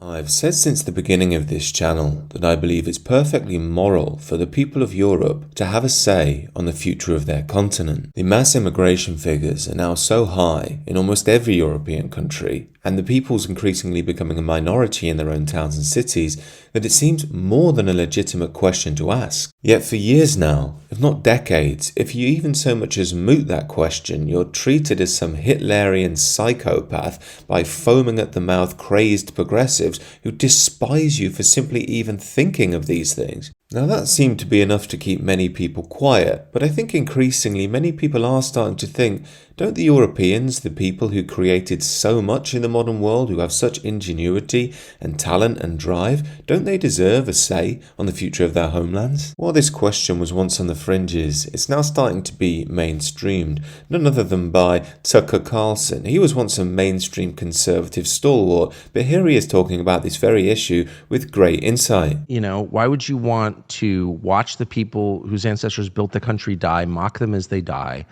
I've said since the beginning of this channel that I believe it's perfectly moral for the people of Europe to have a say on the future of their continent. The mass immigration figures are now so high in almost every European country, and the people's increasingly becoming a minority in their own towns and cities, that it seems more than a legitimate question to ask. Yet for years now, if not decades, if you even so much as moot that question, you're treated as some Hitlerian psychopath by foaming at the mouth crazed progressives who despise you for simply even thinking of these things. Now that seemed to be enough to keep many people quiet, but I think increasingly many people are starting to think, don't the Europeans, the people who created so much in the modern world, who have such ingenuity and talent and drive, don't they deserve a say on the future of their homelands? While this question was once on the fringes, it's now starting to be mainstreamed, none other than by Tucker Carlson. He was once a mainstream conservative stalwart, but here he is talking about this very issue with great insight. You know, why would you want to watch the people whose ancestors built the country die, mock them as they die,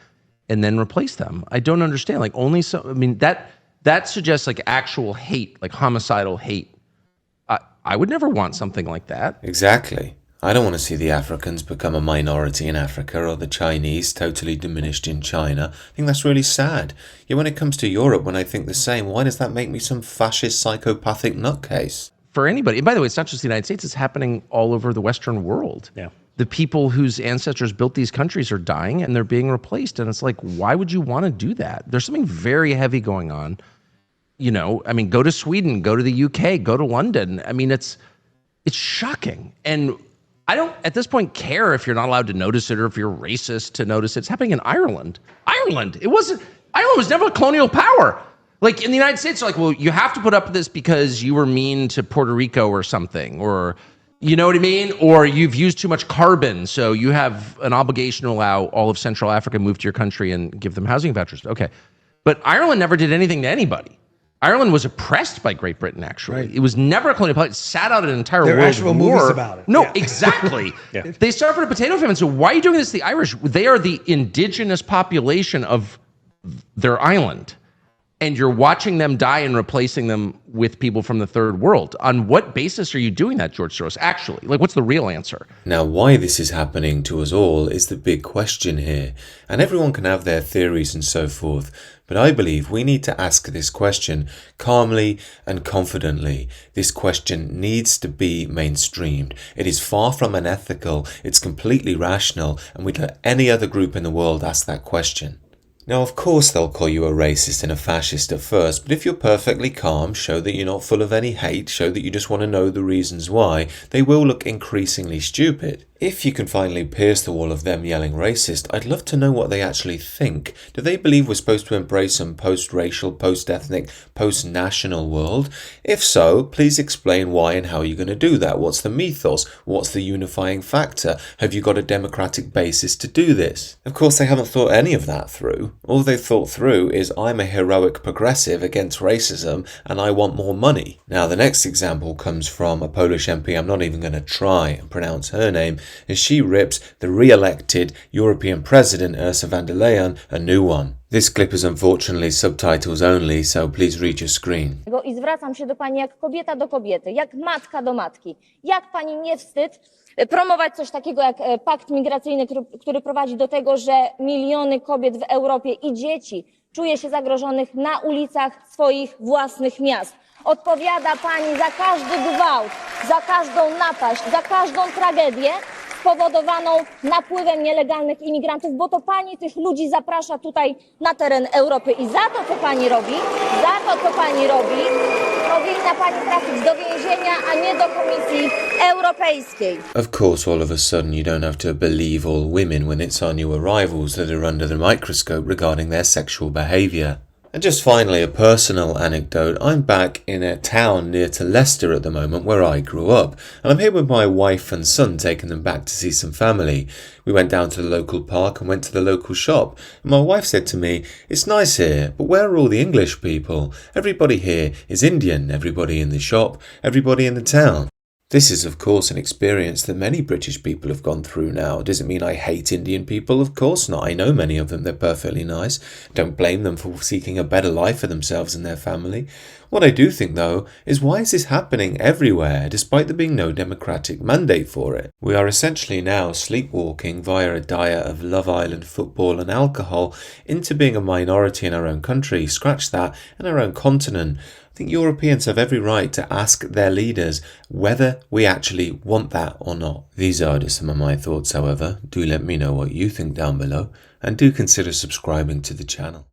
and then replace them? I don't understand. Like, only so, I mean, that suggests like actual hate, like homicidal hate. I would never want something like that. Exactly. I don't want to see the Africans become a minority in Africa or the Chinese totally diminished in China. I think that's really sad. Yet when it comes to Europe, when I think the same, why does that make me some fascist psychopathic nutcase? For anybody, and by the way, it's not just the United States, it's happening all over the Western world. Yeah. The people whose ancestors built these countries are dying and they're being replaced. And it's like, why would you want to do that? There's something very heavy going on. You know, I mean, go to Sweden, go to the UK, go to London. I mean, it's shocking. And I don't, at this point, care if you're not allowed to notice it or if you're racist to notice it. It's happening in Ireland. Ireland was never a colonial power. Like in the United States, they're like, well, you have to put up with this because you were mean to Puerto Rico or something, or you know what I mean? Or you've used too much carbon, so you have an obligation to allow all of Central Africa move to your country and give them housing vouchers. Okay. But Ireland never did anything to anybody. Ireland was oppressed by Great Britain, actually. Right. It was never a colonial power. It sat out an entire there world war. There are actual movies about it. No, yeah. Exactly. Yeah. They suffered a potato famine. So why are you doing this to the Irish? They are the indigenous population of their island. And you're watching them die and replacing them with people from the third world. On what basis are you doing that, George Soros? Actually, like, what's the real answer? Now, why this is happening to us all is the big question here. And everyone can have their theories and so forth. But I believe we need to ask this question calmly and confidently. This question needs to be mainstreamed. It is far from unethical. It's completely rational. And we'd let any other group in the world ask that question. Now, of course, they'll call you a racist and a fascist at first, but if you're perfectly calm, show that you're not full of any hate, show that you just want to know the reasons why, they will look increasingly stupid. If you can finally pierce the wall of them yelling racist, I'd love to know what they actually think. Do they believe we're supposed to embrace some post-racial, post-ethnic, post-national world? If so, please explain why and how you're going to do that. What's the mythos? What's the unifying factor? Have you got a democratic basis to do this? Of course, they haven't thought any of that through. All they've thought through is, I'm a heroic progressive against racism and I want more money. Now, the next example comes from a Polish MP. I'm not even going to try and pronounce her name, as she rips the re-elected European President Ursula von der Leyen a new one. This clip is unfortunately subtitles only, so please read your screen. I zwracam się do pani jak kobieta do kobiety, jak matka do matki. Jak pani nie wstyd promować coś takiego jak pakt migracyjny, który prowadzi do tego, że miliony kobiet w Europie i dzieci czuje się zagrożonych na ulicach swoich własnych miast. Odpowiada pani za każdy gwałt, za każdą napaść, za każdą tragedię spowodowaną napływem nielegalnych imigrantów, bo to pani tych ludzi zaprasza tutaj na teren Europy i za to, co pani robi, powinna pani trafić do więzienia, a nie do Komisji Europejskiej. Of course, all of a sudden you don't have to believe all women when it's our new arrivals that are under the microscope regarding their sexual behaviour. And just finally, a personal anecdote. I'm back in a town near to Leicester at the moment where I grew up. And I'm here with my wife and son, taking them back to see some family. We went down to the local park and went to the local shop. And my wife said to me, it's nice here, but where are all the English people? Everybody here is Indian. Everybody in the shop, everybody in the town. This is, of course, an experience that many British people have gone through now. Does it mean I hate Indian people? Of course not. I know many of them. They're perfectly nice. Don't blame them for seeking a better life for themselves and their family. What I do think, though, is why is this happening everywhere despite there being no democratic mandate for it? We are essentially now sleepwalking via a diet of Love Island football and alcohol into being a minority in our own country, scratch that, and our own continent. I think Europeans have every right to ask their leaders whether we actually want that or not. These are just some of my thoughts, however. Do let me know what you think down below, and do consider subscribing to the channel.